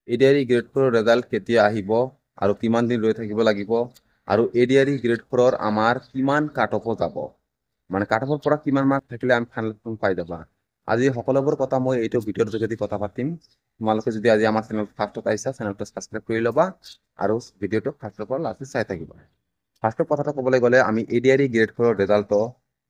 ADRE grade 4 result কেতিয়া আহিব আৰু কিমান দিন ৰৈ থাকিব লাগিব আৰু এডিআৰই গ্ৰেড 4 আমাৰ কিমান কাট অফ যাব মানে কাট অফৰ পৰা কিমান মাৰ্ক থাকিলে আমি ফাইনেল পাই যাবা আজি সকলোবোৰ কথা মই এইটো ভিডিঅ'ৰ যোগেদি কথা পাতিম তোমালোকে যদি আজি আমাৰ চেনেল ফাৰ্ষ্টত আহিছা চেনেলটো সাবস্ক্ৰাইব কৰি ল'বা আৰু ভিডিঅ'টো ফাৰ্ষ্টৰ পৰা লাষ্ট চাই থাকিবা ফাৰ্ষ্টৰ কথাটো ক'বলৈ গ'লে আমি এডিআৰই গ্ৰেড 4 ৰেজাল্টটো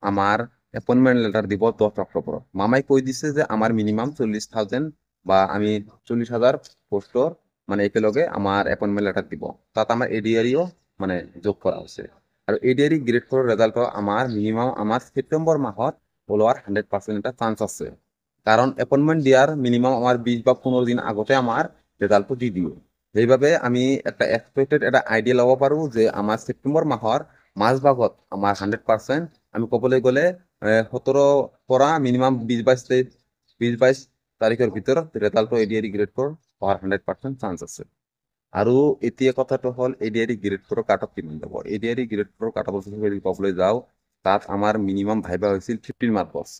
আমাৰ এপইণ্টমেণ্ট লেটাৰ দিব 10 অক্টোবৰত মামাই কৈ দিছে যে আমাৰ মিনিমাম 40,000 বা আমি 40,000 পোস্টৰ মানে একেলগে আমাৰ এপইণ্টমেণ্ট লেটাৰ দিব তাত আমাৰ এডিআৰইও মানে যোগ কৰা হৈছে আৰু এডিআৰই গ্ৰেড 4 ৰেজাল্টটো আমাৰ মিনিমাম আমাৰ সেপ্টেম্বৰ মাহত ওলোৱাৰ 100% এটা চান্স আছে কাৰণ এপইণ্টমেণ্ট দিয়াৰ মিনিমাম আমাৰ 20 বা 15 দিন আগতে আমাৰ ৰেজাল্টটো দি দিয়ে সেইবাবে আমি একটা এক্সপেক্টেড এটা আইডিয়া ল'ব পাৰোঁ যে আমাৰ ছেপ্টেম্বৰ মাহৰ মাজভাগত আমাৰ 100% আমি ক'বলৈ গ'লে 17 পৰা মিনিমাম 20-22 তাৰিখৰ ভিতৰত ৰেজাল্টটো এডিআৰই গ্ৰেড 4 হোৱাৰ 100% চান্স আছে আৰু এতিয়া কথাটো হ'ল এডিআৰই গ্ৰেড 4 কাট অফ কিমান যাব এডিআৰই গ্ৰেড 4 কাট অফ যদি ক'বলৈ যাওঁ তাত আমাৰ মিনিমাম ভাইবা হৈছিল 15 মাৰ্কছ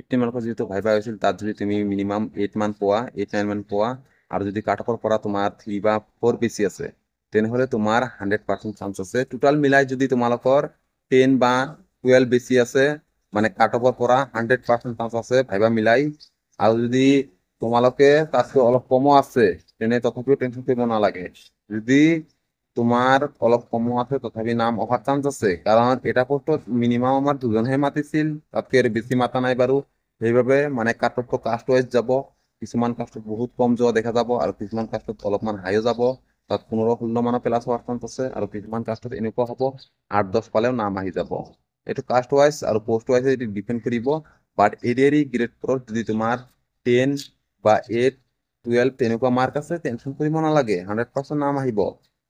15 মাৰ্কছ যেহেতু ভাইবা হৈছিল তাত যদি তুমি মিনিমাম 8 মান পোৱা 8-9 মান পোৱা আৰু যদি কাট অফৰ পৰা তোমাৰ 3 বা 4 বেছি আছে তেনেহ'লে তোমাৰ 100% চান্স আছে টোটাল মিলাই যদি তোমালোকৰ 10 বা 12 বেছি আছে মানে কাট অফৰ পৰা 100% চান্স আছে ভাইবা মিলাই আৰু যদি তোমালোকে তাতকৈ অলপ কমো আছে তেনে তথাপিও টেনশ্যন কৰিব নালাগে যদি তোমাৰ অলপ কমো আছে তথাপি নাম অহাৰ চান্স আছে কাৰণ এটা পোষ্টত মিনিমাম আমাৰ দুজনহে মাতিছিল তাতকৈ আৰু বেছি মাতা নাই বাৰু সেইবাবে মানে কাট অফটো কাষ্ট ৱাইজ যাব কিছুমান কাষ্টত বহুত কম যোৱা দেখা যাব আৰু কিছুমান কাষ্টত অলপমান হাইও যাব তাত 15-16 মানৰ প্লাছ হোৱাৰ চান্স আছে আৰু কিছুমান কাষ্টত এনেকুৱা হ'ব 8-10 পালেও নাম আহি যাব এইটো কাষ্ট ৱাইজ আৰু পোষ্ট ৱাইজ এটি ডিপেণ্ড কৰিব বাট এডিআৰই গ্ৰেড 4 যদি তোমাৰ 10 বা 8 12 তেনেকুৱা মাৰ্ক আছে টেনশ্যন কৰিব নালাগে 100% নাম আহিব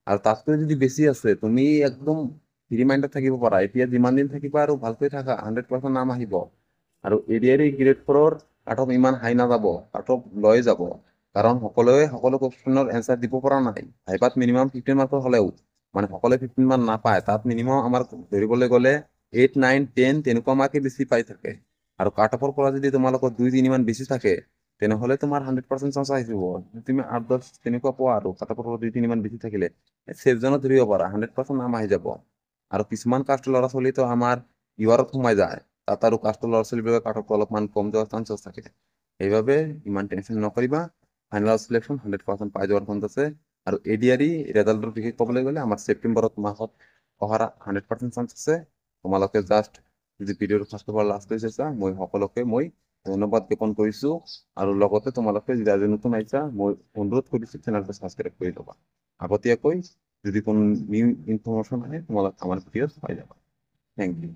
আৰু তাতকৈ যদি বেছি আছে তুমি একদম ফ্ৰী মাইণ্ডত থাকিব পাৰা এতিয়া যিমান দিন থাকিবা আৰু ভালকৈ থাকা 100% নাম আহিব আৰু এডিআৰই গ্ৰেড 4 কাট অফ ইমান হাই নাযাব কাট অফ লৈ যাব কাৰণ সকলোৱে সকলো কুৱেশ্যনৰ এনচাৰ দিব পৰা নাই ভাইবাত মিনিমাম 15 মাৰ্কৰ হ'লেও মানে সকলোৱে 15 মান নাপায় তাত মিনিমাম আমাৰ ধৰিবলৈ গ'লে 8, 9, 10 তেনেকুৱা মাৰ্কে বেছি পাই থাকে আৰু কাট অফৰ পৰা যদি তোমালোকৰ 2-3 মান বেছি থাকে তেনেহ'লে তোমাৰ 100% চান্স আহিব তুমি 8-10 তেনেকুৱা পোৱা আৰু কাট অফৰ পৰা 2-3 মান বেছি থাকিলে ছেফ জোনত ধৰিব পাৰা 100% নাম আহি যাব আৰু কিছুমান কাষ্টৰ ল'ৰা ছোৱালীতো আমাৰ ইউআৰত সোমাই যায় তাত আৰু কাষ্টৰ ল'ৰা ছোৱালীবিলাকৰ কাট অফ অলপমান কম যোৱাৰ চান্সেছ থাকে সেইবাবে ইমান টেনশ্যন নকৰিবা ফাইনেল চিলেকশ্যন 100% পাই যোৱাৰ চান্স আছে আৰু এডিআৰই ৰেজাল্টৰ বিষয়ে ক'বলৈ গ'লে আমাৰ ছেপ্টেম্বৰত মাহত অহাৰ 100% চান্স আছে তোমালোকে জাষ্ট যদি ভিডিঅ'টো ফাৰ্ষ্টৰ পৰা লাষ্ট কৰি চাইছা মই সকলোকে মই ধন্যবাদ জ্ঞাপন কৰিছোঁ আৰু লগতে তোমালোকে যদি আজি নতুন আহিছা মই অনুৰোধ কৰিছোঁ চেনেলটো ছাবস্ক্ৰাইব কৰি ল'বা আগতীয়াকৈ যদি কোনো নিউ ইনফৰমেশ্যন আহে তোমালোকে আমাৰ ভিডিঅ'ত পাই যাবা থেংক ইউ